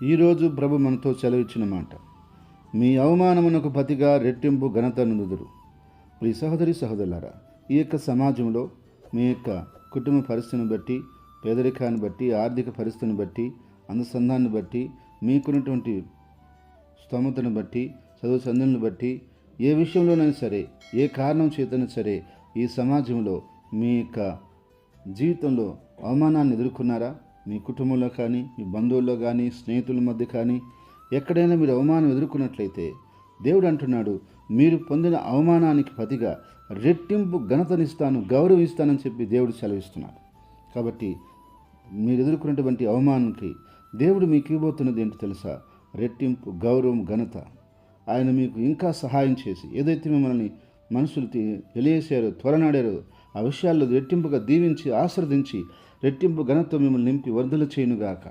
ఈరోజు ప్రభు మనతో సెలవిచ్చిన మాట, మీ అవమానమునకు ప్రతిగా రెట్టింపు ఘనత నుందుదురు. ప్రియ సహోదరి సహోదరులారా, ఈ యొక్క సమాజంలో మీ యొక్క కుటుంబ పరిస్థితిని బట్టి, పేదరికాన్ని బట్టి, ఆర్థిక పరిస్థితిని బట్టి, అనుసంధాన్ని బట్టి, మీకున్నటువంటి స్తోమతను బట్టి, చదువు సందులను బట్టి, ఏ విషయంలోనైనా సరే, ఏ కారణం చేతైనా సరే, ఈ సమాజంలో మీ యొక్క జీవితంలో అవమానాన్ని ఎదుర్కొన్నారా? మీ కుటుంబంలో కానీ, మీ బంధువుల్లో కానీ, స్నేహితుల మధ్య కానీ ఎక్కడైనా మీరు అవమానం ఎదుర్కొన్నట్లయితే దేవుడు అంటున్నాడు, మీరు పొందిన అవమానానికి ప్రతిగా రెట్టింపు ఘనతనిస్తాను, గౌరవం ఇస్తానని చెప్పి దేవుడు సెలవిస్తున్నాడు. కాబట్టి మీరు ఎదుర్కొన్నటువంటి అవమానానికి దేవుడు మీకు ఇవ్వబోతున్నది ఏంటి తెలుసా? రెట్టింపు గౌరవం, ఘనత. ఆయన మీకు ఇంకా సహాయం చేసి ఏదైతే మిమ్మల్ని మనుషులు తెలియసారో, త్వరనాడారో ఆ విషయాల్లో రెట్టింపుగా దీవించి, ఆశీర్వదించి, రెట్టింపు ఘనత మిమ్మల్ని నింపి వర్ధలు చేయునుగాక.